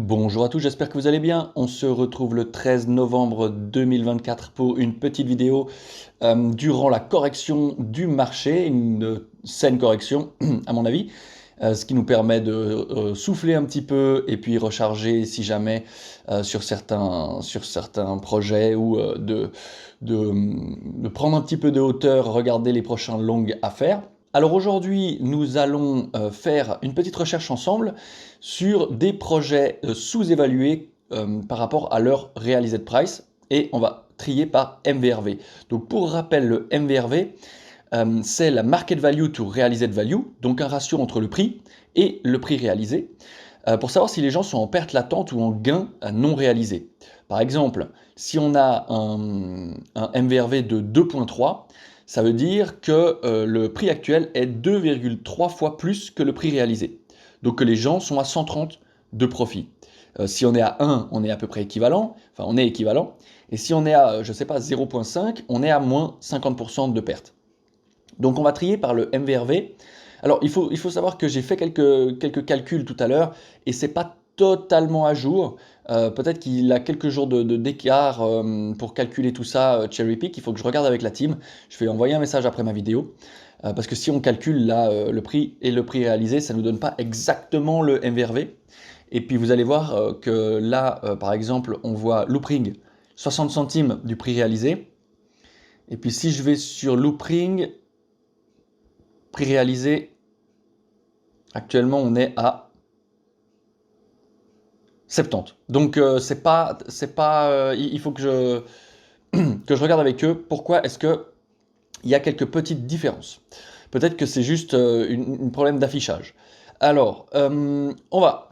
Bonjour à tous, j'espère que vous allez bien. On se retrouve le 13 novembre 2024 pour une petite vidéo durant la correction du marché, une saine correction à mon avis, ce qui nous permet de souffler un petit peu et puis recharger si jamais sur certains projets ou de prendre un petit peu de hauteur, regarder les prochains longs à faire. Alors aujourd'hui, nous allons faire une petite recherche ensemble sur des projets sous-évalués par rapport à leur realized price et on va trier par MVRV. Donc pour rappel, le MVRV, c'est la market value to realized value, donc un ratio entre le prix et le prix réalisé, pour savoir si les gens sont en perte latente ou en gain non réalisé. Par exemple, si on a un MVRV de 2.3, ça veut dire que le prix actuel est 2,3 fois plus que le prix réalisé. Donc que les gens sont à 130 de profit. Si on est à 1, on est à peu près équivalent, enfin on est équivalent. Et si on est à, je sais pas, 0,5, on est à moins 50% de perte. Donc on va trier par le MVRV. Alors il faut savoir que j'ai fait quelques calculs tout à l'heure et c'est pas totalement à jour. Peut-être qu'il a quelques jours d'écart pour calculer tout ça, Cherry Pick. Il faut que je regarde avec la team. Je vais envoyer un message après ma vidéo. Parce que si on calcule là le prix et le prix réalisé, ça ne nous donne pas exactement le MVRV. Et puis vous allez voir que là, par exemple, on voit Loopring, 60 centimes du prix réalisé. Et puis si je vais sur Loopring, prix réalisé, actuellement on est à 70. Donc il faut que je regarde avec eux pourquoi est-ce que il y a quelques petites différences. Peut-être que c'est juste un problème d'affichage. Alors, on va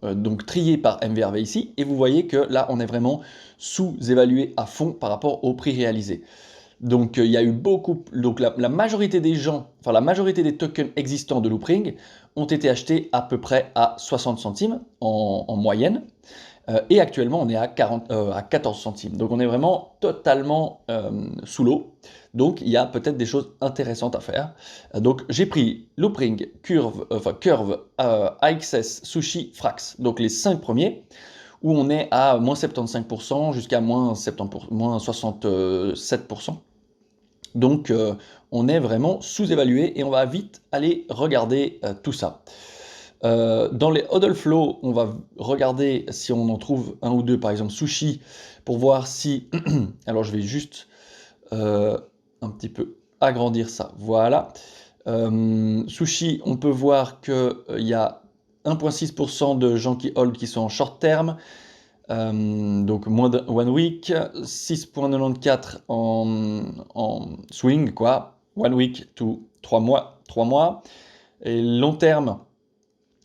donc trier par MVRV ici, et vous voyez que là, on est vraiment sous-évalué à fond par rapport au prix réalisé. Donc il y a eu beaucoup, donc la majorité des gens, enfin la majorité des tokens existants de Loopring ont été achetés à peu près à 60 centimes en moyenne. Et actuellement, on est à 14 centimes. Donc on est vraiment totalement sous l'eau. Donc il y a peut-être des choses intéressantes à faire. Donc j'ai pris Loopring, Curve, AXS, Sushi, Frax. Donc les 5 premiers, où on est à moins 75% jusqu'à moins 67%. Donc on est vraiment sous-évalué et on va vite aller regarder tout ça. Dans les hodl flow, on va regarder si on en trouve un ou deux, par exemple sushi, pour voir si... Alors je vais juste un petit peu agrandir ça. Voilà. Sushi, on peut voir qu'il y a 1,6% de gens qui hold qui sont en short terme. Donc moins de 1 week, 6,94 en swing, quoi. 1 week to 3 mois. Et long terme,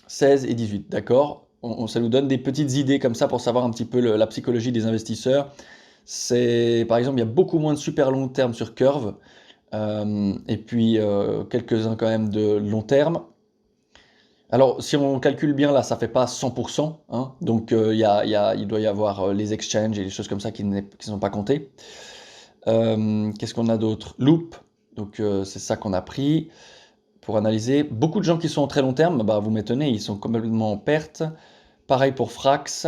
16 et 18, d'accord. Ça nous donne des petites idées comme ça pour savoir un petit peu la psychologie des investisseurs. Par exemple, il y a beaucoup moins de super long terme sur Curve, et puis quelques-uns quand même de long terme. Alors, si on calcule bien, là, ça fait pas 100%, hein, donc il doit y avoir les exchanges et les choses comme ça qui ne sont pas comptées. Qu'est-ce qu'on a d'autre? Loop, donc c'est ça qu'on a pris pour analyser. Beaucoup de gens qui sont en très long terme, bah, vous m'étonnez, ils sont complètement en perte. Pareil pour Frax.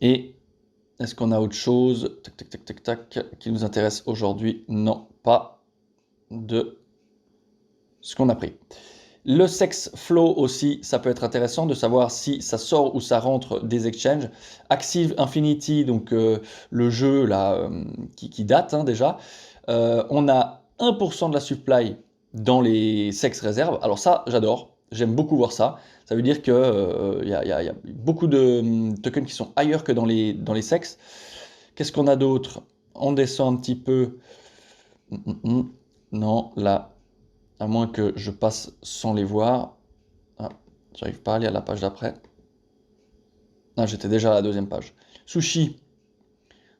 Et est-ce qu'on a autre chose qui nous intéresse aujourd'hui? Non, pas de ce qu'on a pris. Le sex flow aussi, ça peut être intéressant de savoir si ça sort ou ça rentre des exchanges. Active Infinity, donc le jeu là qui date hein, déjà. On a 1% de la supply dans les sex réserves. Alors ça, j'adore. J'aime beaucoup voir ça. Ça veut dire que y a beaucoup de tokens qui sont ailleurs que dans les sex. Qu'est-ce qu'on a d'autre? On descend un petit peu. Non, là, à moins que je passe sans les voir. Ah, j'arrive pas à aller à la page d'après. Ah, j'étais déjà à la deuxième page. Sushi,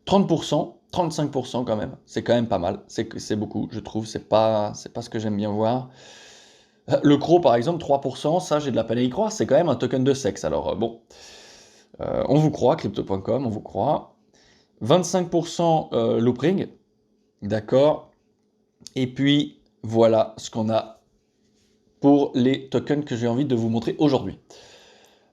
30%, 35% quand même. C'est quand même pas mal. C'est beaucoup, je trouve. C'est pas ce que j'aime bien voir. Le Crow, par exemple, 3%. Ça, j'ai de la peine à y croire. C'est quand même un token de sexe. Alors, bon. On vous croit, crypto.com, on vous croit. 25% Loopring. D'accord. Et puis, voilà ce qu'on a pour les tokens que j'ai envie de vous montrer aujourd'hui.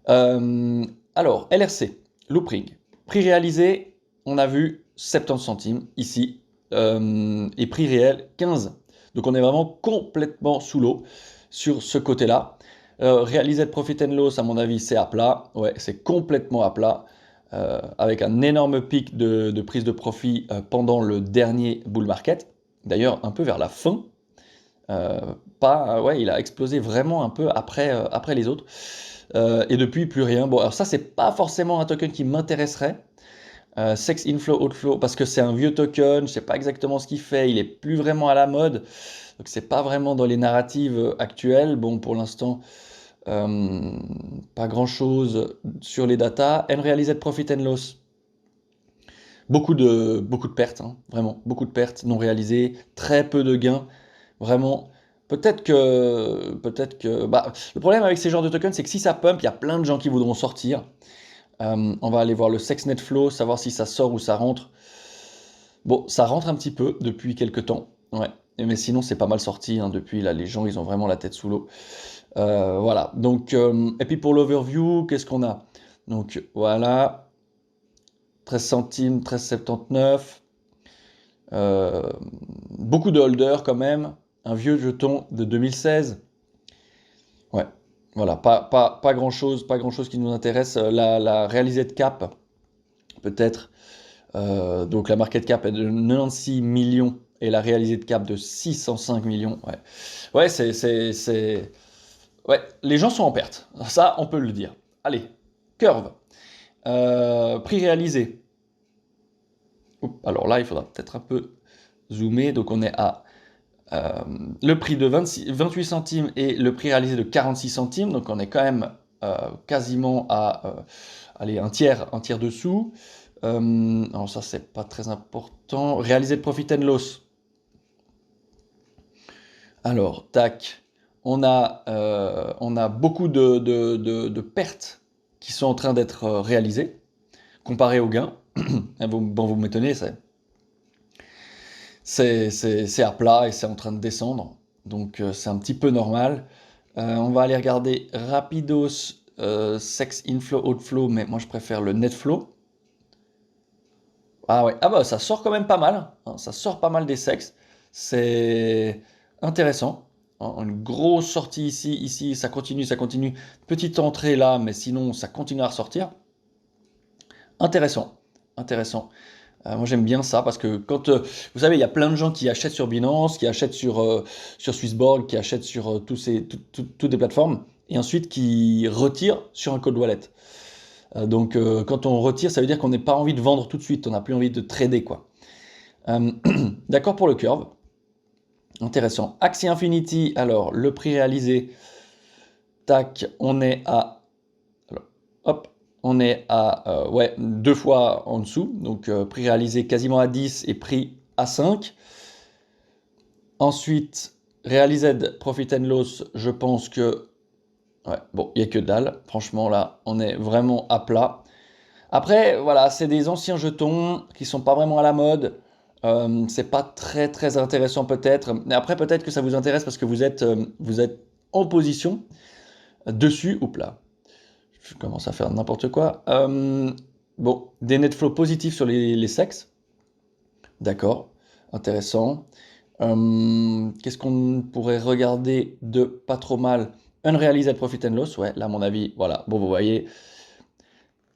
Alors, LRC, Loopring. Prix réalisé, on a vu 70 centimes ici, et prix réel 15. Donc on est vraiment complètement sous l'eau sur ce côté-là. Realized Profit and Loss, à mon avis, c'est à plat. Ouais, c'est complètement à plat. Avec un énorme pic de prise de profit pendant le dernier bull market. D'ailleurs, un peu vers la fin. Ouais, il a explosé vraiment un peu après les autres. Et depuis, plus rien. Bon, alors ça, c'est pas forcément un token qui m'intéresserait. Sex Inflow Outflow, parce que c'est un vieux token, je sais pas exactement ce qu'il fait, il est plus vraiment à la mode, donc c'est pas vraiment dans les narratives actuelles. Bon, pour l'instant, pas grand chose sur les datas. Unrealized Profit and Loss, beaucoup de pertes, hein, vraiment, beaucoup de pertes non réalisées, très peu de gains, vraiment. Peut-être que, bah, le problème avec ces genres de tokens, c'est que si ça pump, il y a plein de gens qui voudront sortir. On va aller voir le SexNet Flow, savoir si ça sort ou ça rentre. Bon, ça rentre un petit peu depuis quelques temps, ouais. Mais sinon, c'est pas mal sorti, hein, depuis. Là, les gens, ils ont vraiment la tête sous l'eau. Voilà. Donc, et puis pour l'overview, qu'est-ce qu'on a? Donc, voilà. 13 centimes, 13,79. Beaucoup de holders quand même. Un vieux jeton de 2016. Ouais. Voilà, pas grand-chose qui nous intéresse. La realized cap, peut-être. Donc la market cap est de 96 millions et la realized cap de 605 millions. Ouais, ouais, ouais, les gens sont en perte. Ça, on peut le dire. Allez, curve. Prix réalisé. Oups, alors là, il faudra peut-être un peu zoomer. Donc on est à le prix de 28 centimes et le prix réalisé de 46 centimes. Donc on est quand même quasiment à allez, un tiers dessous. Alors ça, c'est pas très important. Réaliser de profit and loss. Alors, tac. On a beaucoup de pertes qui sont en train d'être réalisées, comparé aux gains. Bon, vous m'étonnez, c'est à plat et c'est en train de descendre. Donc, c'est un petit peu normal. On va aller regarder rapidos sex inflow outflow, mais moi je préfère le net flow. Ah ouais, ah bah ça sort quand même pas mal, hein, ça sort pas mal des sexes, c'est intéressant, hein, une grosse sortie ici, ça continue, petite entrée là, mais sinon ça continue à ressortir, intéressant, intéressant. Moi j'aime bien ça parce que quand, vous savez, il y a plein de gens qui achètent sur Binance, qui achètent sur Swissborg, qui achètent sur toutes des plateformes, et ensuite qui retirent sur un cold wallet. Donc quand on retire, ça veut dire qu'on n'a pas envie de vendre tout de suite, on n'a plus envie de trader, quoi. D'accord pour le curve. Intéressant. Axie Infinity, alors le prix réalisé, tac, on est à, alors, hop, on est à ouais, 2 fois en dessous, donc prix réalisé quasiment à 10 et prix à 5. Ensuite, Realized Profit and Loss, je pense que, ouais, bon, il n'y a que dalle, franchement là, on est vraiment à plat. Après, voilà, c'est des anciens jetons qui sont pas vraiment à la mode. C'est pas très très intéressant peut-être. Mais après, peut-être que ça vous intéresse parce que vous êtes en position dessus. Oups là, je commence à faire n'importe quoi. Bon, des net flows positifs sur les sexes. D'accord, intéressant. Qu'est-ce qu'on pourrait regarder de pas trop mal? Unrealized Profit and Loss, ouais, là à mon avis, voilà. Bon, vous voyez.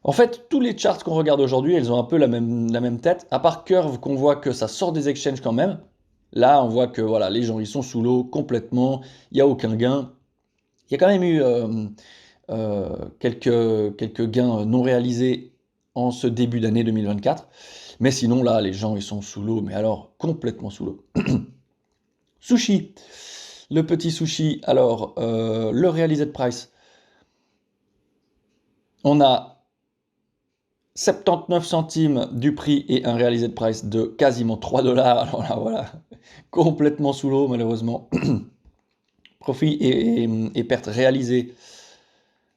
En fait, tous les charts qu'on regarde aujourd'hui, elles ont un peu la même tête, à part Curve qu'on voit que ça sort des exchanges quand même. Là, on voit que voilà, les gens ils sont sous l'eau complètement, il n'y a aucun gain. Il y a quand même eu quelques gains non réalisés en ce début d'année 2024. Mais sinon, là, les gens ils sont sous l'eau, mais alors complètement sous l'eau. Sushi, le petit sushi, alors le realized price. On a 79 centimes du prix et un realized price de quasiment 3 dollars. Alors là, voilà, complètement sous l'eau, malheureusement. Profit et pertes réalisées.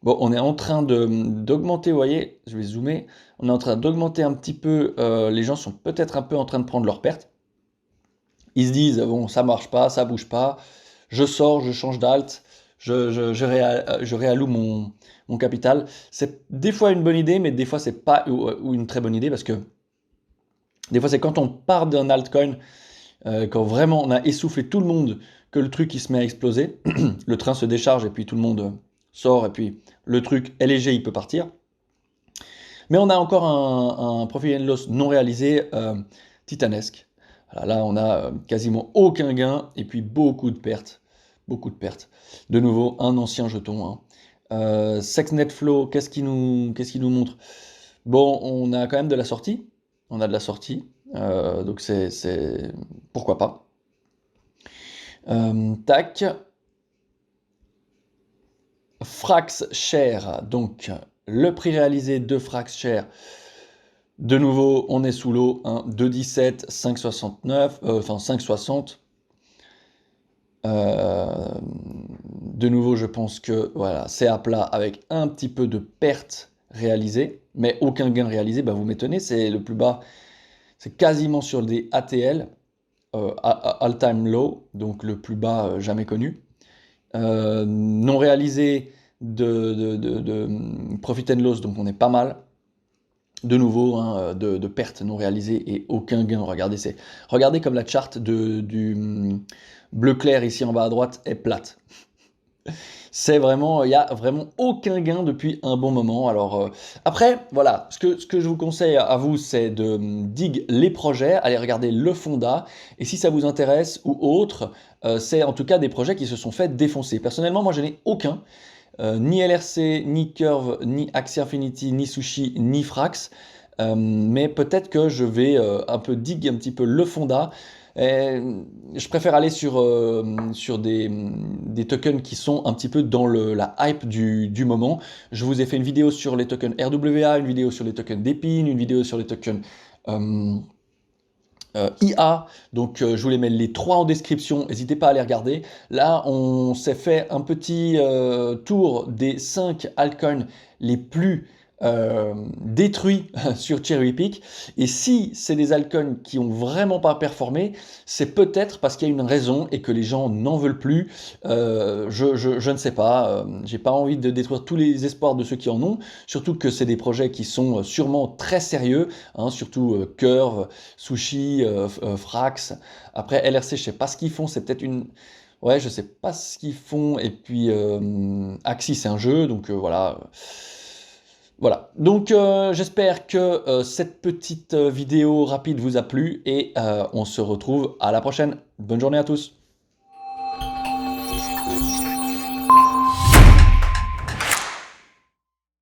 Bon, on est en train d'augmenter, vous voyez, je vais zoomer. On est en train d'augmenter un petit peu. Les gens sont peut-être un peu en train de prendre leurs pertes. Ils se disent, bon, ça marche pas, ça bouge pas. Je sors, je change d'alt. je réalloue mon capital. C'est des fois une bonne idée, mais des fois c'est pas ou une très bonne idée parce que des fois c'est quand on part d'un altcoin, quand vraiment on a essoufflé tout le monde, que le truc il se met à exploser, le train se décharge et puis tout le monde sort et puis le truc est léger, il peut partir. Mais on a encore un profit and loss non réalisé titanesque. Voilà, là, on a quasiment aucun gain et puis beaucoup de pertes. Beaucoup de pertes. De nouveau, un ancien jeton, hein. Sexnet Flow, qu'est-ce qu'il nous montre? Bon, on a quand même de la sortie. On a de la sortie. Donc pourquoi pas. Tac. Frax Share, donc le prix réalisé de Frax Share. De nouveau, on est sous l'eau, hein, 2,17, 5,69, enfin 5,60. De nouveau, je pense que voilà, c'est à plat avec un petit peu de perte réalisée, mais aucun gain réalisé. Bah, vous m'étonnez, c'est le plus bas, c'est quasiment sur des ATL, all-time low, donc le plus bas jamais connu. Non réalisé de profit and loss, donc on est pas mal. De nouveau, hein, de pertes non réalisées et aucun gain. Regardez comme la charte du bleu clair ici en bas à droite est plate. C'est vraiment, il n'y a vraiment aucun gain depuis un bon moment. Alors après, voilà, ce que je vous conseille à vous, c'est de dig les projets, aller regarder le fonda, et si ça vous intéresse ou autre, c'est en tout cas des projets qui se sont fait défoncer. Personnellement, moi je n'ai aucun. Ni LRC, ni Curve, ni Axie Infinity, ni Sushi, ni Frax. Mais peut-être que je vais un peu dig un petit peu le fonda. Je préfère aller sur des tokens qui sont un petit peu dans la hype du moment. Je vous ai fait une vidéo sur les tokens RWA, une vidéo sur les tokens d'Epine, une vidéo sur les tokens IA, donc je vous les mets les trois en description, n'hésitez pas à les regarder. Là, on s'est fait un petit tour des 5 altcoins les plus détruits sur Cherrypick. Et si c'est des altcoins qui ont vraiment pas performé, c'est peut-être parce qu'il y a une raison et que les gens n'en veulent plus. Je ne sais pas, j'ai pas envie de détruire tous les espoirs de ceux qui en ont, surtout que c'est des projets qui sont sûrement très sérieux, hein, surtout Curve, Sushi, Frax. Après LRC, je sais pas ce qu'ils font, c'est peut-être une... Ouais, je sais pas ce qu'ils font. Et puis Axie, c'est un jeu, donc voilà. Voilà. Donc j'espère que cette petite vidéo rapide vous a plu et on se retrouve à la prochaine. Bonne journée à tous.